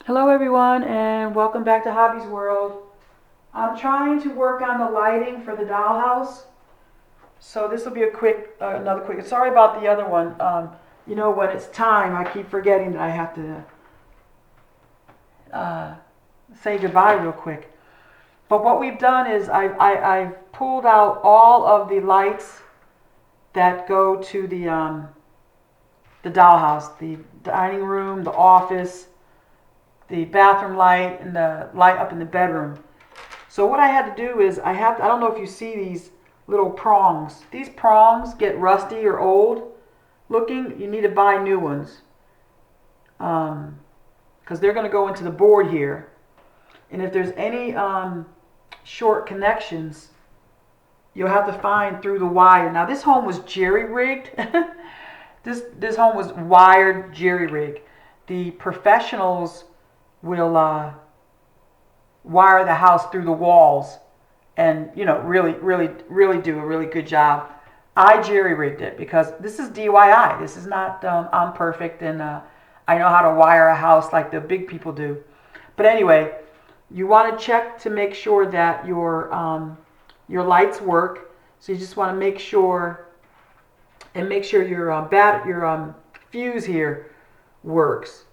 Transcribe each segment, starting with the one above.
Hello everyone and welcome back to Hobbies World. I'm trying to work on the lighting for the dollhouse. So this will be a quick, another quick, sorry about the other one. When it's time, I keep forgetting that I have to uh, say goodbye real quick. But what we've done is I've pulled out all of the lights that go to the dollhouse, the dining room, the office, the bathroom light, and the light up in the bedroom. So what I had to do is I don't know if you see these little prongs. These prongs get rusty or old looking. You need to buy new ones because they're going to go into the board here. And if there's any short connections, you'll have to find through the wire. Now this home was jerry rigged. This home was wired jerry rig. The professionals will wire the house through the walls and really do a really good job. I jerry rigged it because this is DIY. This is not I'm perfect and I know how to wire a house like the big people do. But anyway, you want to check to make sure that your lights work. So you just want to make sure your fuse here works.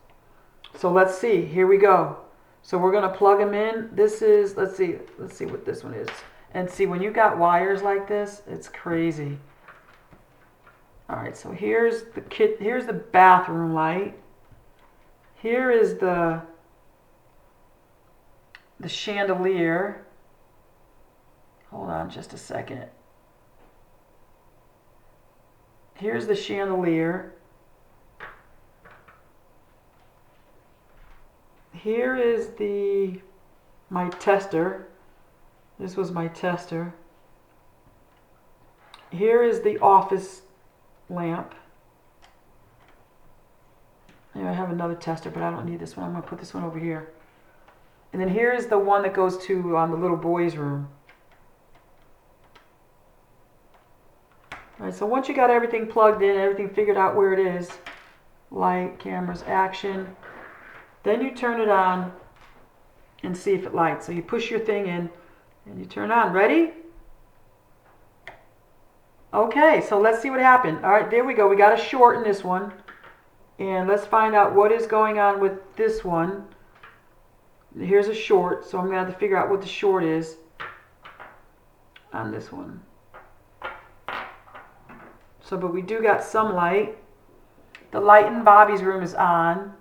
So let's see. Here we go. So we're going to plug them in. This is, let's see what this one is. And see, when you got wires like this, it's crazy. All right, so here's the bathroom light. Here is the chandelier. Hold on just a second. Here's the chandelier. Here is my tester. This was my tester. Here is the office lamp. Here I have another tester, but I don't need this one. I'm going to put this one over here. And then here is the one that goes to the little boy's room. All right, so once you got everything plugged in, everything figured out where it is, light, cameras, action, then you turn it on and see if it lights. So you push your thing in and you turn on. Ready? Okay, so let's see what happened. All right, there we go. We got a short in this one. And let's find out what is going on with this one. Here's a short, so I'm going to have to figure out what the short is on this one. So, but we do got some light. The light in Bobby's room is on.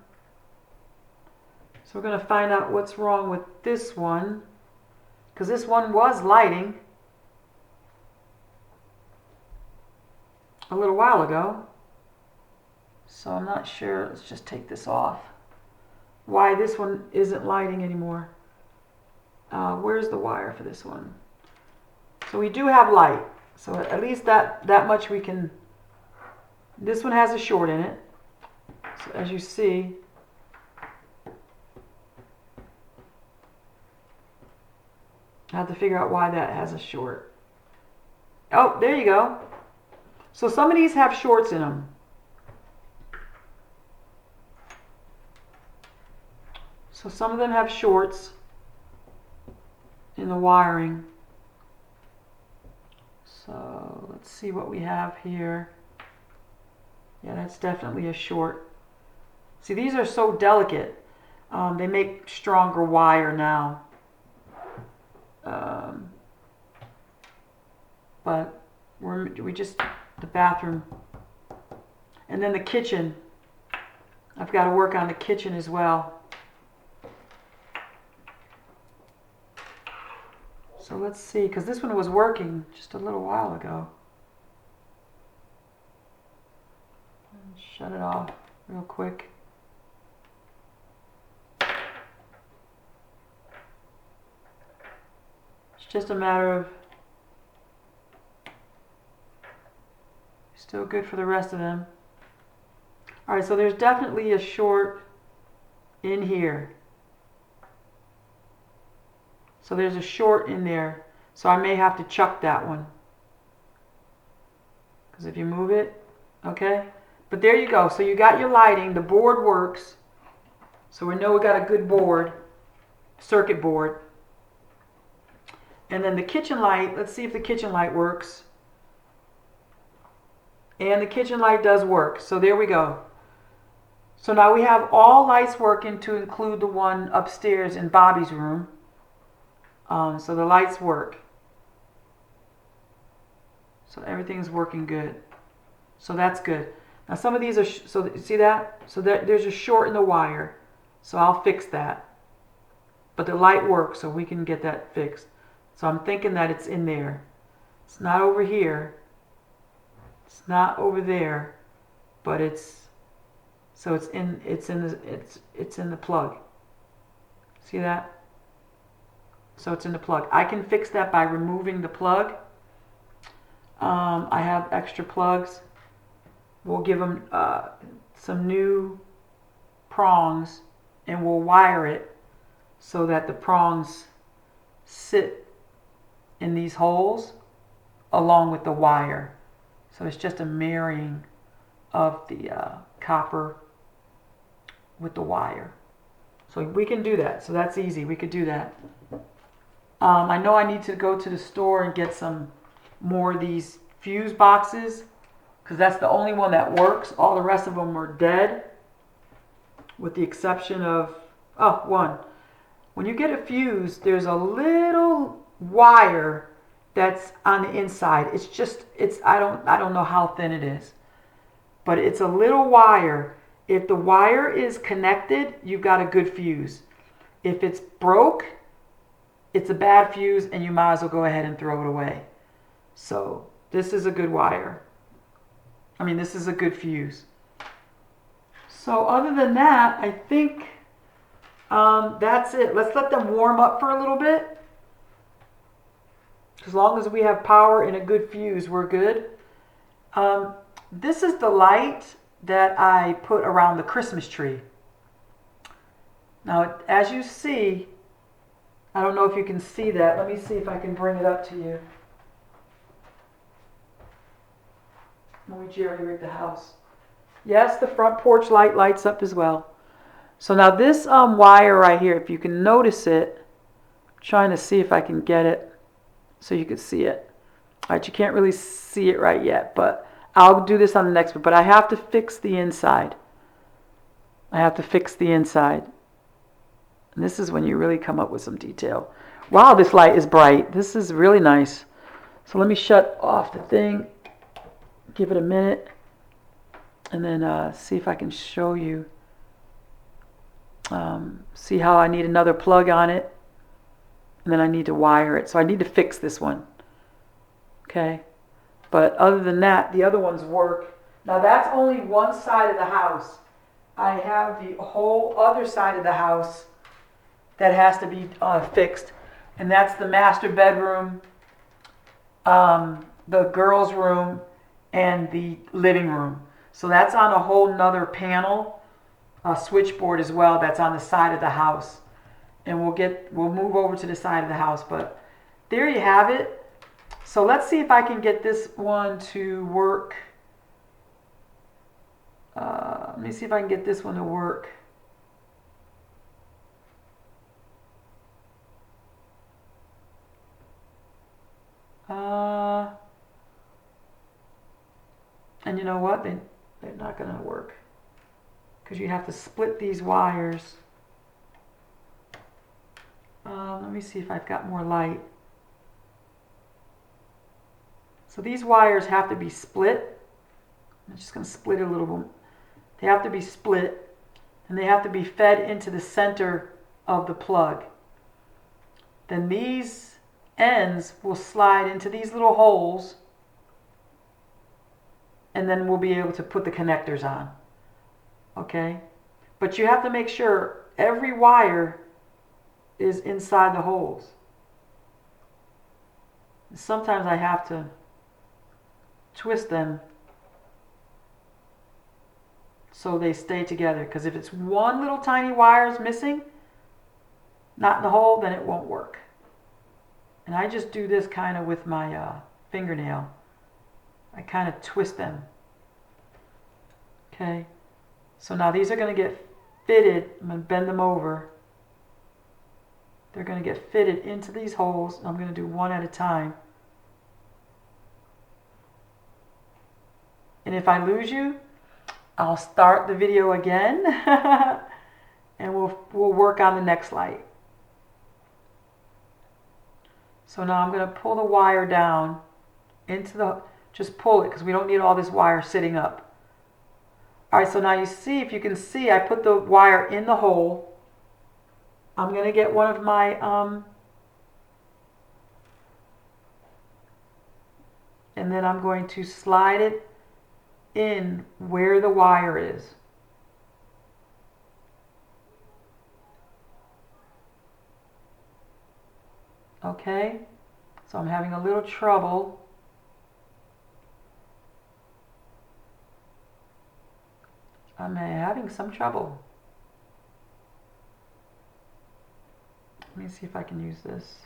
So we're going to find out what's wrong with this one, because this one was lighting a little while ago. So I'm not sure. Let's just take this off. Why this one isn't lighting anymore. Where's the wire for this one? So we do have light. So at least that much we can. This one has a short in it. So as you see, I have to figure out why that has a short. Oh, there you go. So some of these have shorts in them. So some of them have shorts in the wiring. So let's see what we have here. Yeah, that's definitely a short. See, these are so delicate. They make stronger wire now. But the bathroom. And then the kitchen. I've got to work on the kitchen as well. So let's see, because this one was working just a little while ago. Shut it off real quick. It's just a matter of still good for the rest of them. All right, so there's definitely a short in here. So there's a short in there. So I may have to chuck that one. Because if you move it, okay. But there you go. So you got your lighting. The board works. So we know we got a good board, circuit board. And then the kitchen light, let's see if the kitchen light works. And the kitchen light does work. So there we go. So now we have all lights working to include the one upstairs in Bobby's room. So the lights work. So everything's working good. So that's good. Now some of these are, so see that? So there's a short in the wire. So I'll fix that. But the light works, so we can get that fixed. So I'm thinking that it's in there. It's not over here. It's not over there. But it's, so it's in the plug. See that? So it's in the plug. I can fix that by removing the plug. I have extra plugs. We'll give them some new prongs and we'll wire it so that the prongs sit in these holes along with the wire. So it's just a marrying of the copper with the wire. So we can do that. So that's easy. We could do that. I know I need to go to the store and get some more of these fuse boxes because that's the only one that works. All the rest of them are dead with the exception of, one. When you get a fuse, there's a little wire that's on the inside. It's just, I don't know how thin it is, but it's a little wire. If the wire is connected, you've got a good fuse. If it's broke, it's a bad fuse and you might as well go ahead and throw it away. So this is a good wire. I mean, this is a good fuse. So other than that, I think that's it. Let's let them warm up for a little bit. As long as we have power and a good fuse, we're good. This is the light that I put around the Christmas tree. Now, as you see, I don't know if you can see that. Let me see if I can bring it up to you. Let me jerry-rig the house. Yes, the front porch light lights up as well. So now this wire right here, if you can notice it, I'm trying to see if I can get it so you can see it. All right, you can't really see it right yet, but I'll do this on the next one. But I have to fix the inside. I have to fix the inside. And this is when you really come up with some detail. Wow, this light is bright. This is really nice. So let me shut off the thing. Give it a minute. And then see if I can show you. See how I need another plug on it. And then I need to wire it. So I need to fix this one. Okay. But other than that, the other ones work. Now that's only one side of the house. I have the whole other side of the house that has to be fixed. And that's the master bedroom, the girls' room, and the living room. So that's on a whole nother panel, a switchboard as well, that's on the side of the house. And we'll move over to the side of the house. But there you have it. So let's see if I can get this one to work. Let me see if I can get this one to work. And you know what? They're not going to work. Because you have to split these wires. Let me see if I've got more light. So these wires have to be split. I'm just going to split it a little bit. They have to be split. And they have to be fed into the center of the plug. Then these ends will slide into these little holes. And then we'll be able to put the connectors on. Okay? But you have to make sure every wire is inside the holes. Sometimes I have to twist them so they stay together. Because if it's one little tiny wire is missing, not in the hole, then it won't work. And I just do this kind of with my fingernail. I kind of twist them. Okay. So now these are going to get fitted. I'm going to bend them over. They're going to get fitted into these holes. I'm going to do one at a time. And if I lose you, I'll start the video again and we'll work on the next light. So now I'm going to pull the wire down into the, just pull it because we don't need all this wire sitting up. All right, so now you see, if you can see, I put the wire in the hole. I'm going to get one of my, and then I'm going to slide it in where the wire is. Okay, so I'm having a little trouble. I'm having some trouble. Let me see if I can use this.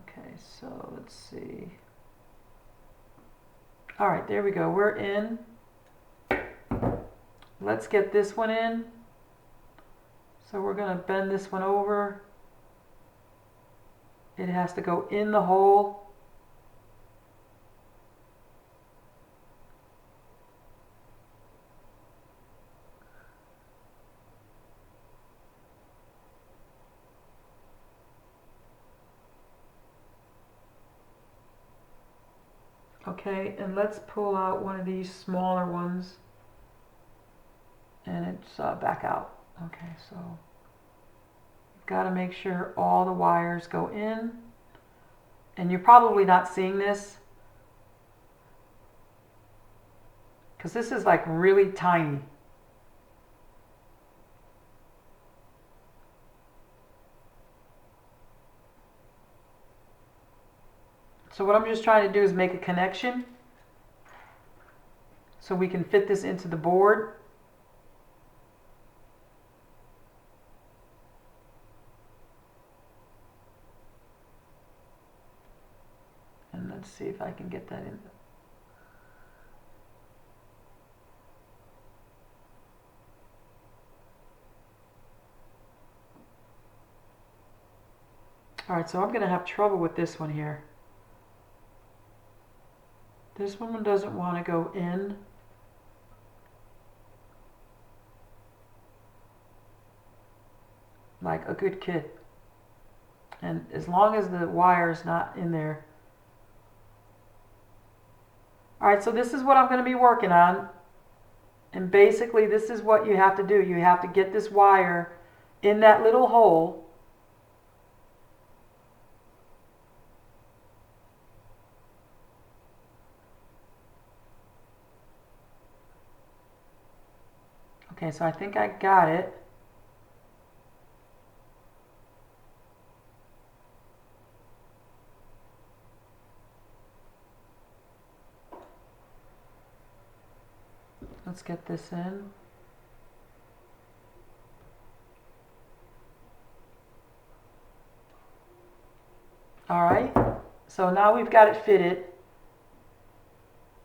Okay, so let's see. All right, there we go. We're in. Let's get this one in. So we're going to bend this one over. It has to go in the hole. Okay, and let's pull out one of these smaller ones, and it's back out. Okay, so you've got to make sure all the wires go in, and you're probably not seeing this because this is like really tiny. So what I'm just trying to do is make a connection so we can fit this into the board. And let's see if I can get that in. All right, so I'm going to have trouble with this one here. This one doesn't want to go in. Like a good kid. And as long as the wire is not in there. Alright, so this is what I'm going to be working on. And basically this is what you have to do. You have to get this wire in that little hole. Okay, so I think I got it. Let's get this in. All right, so now we've got it fitted.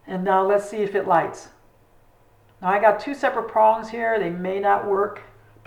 And now let's see if it lights. Now I got two separate prongs here. They may not work.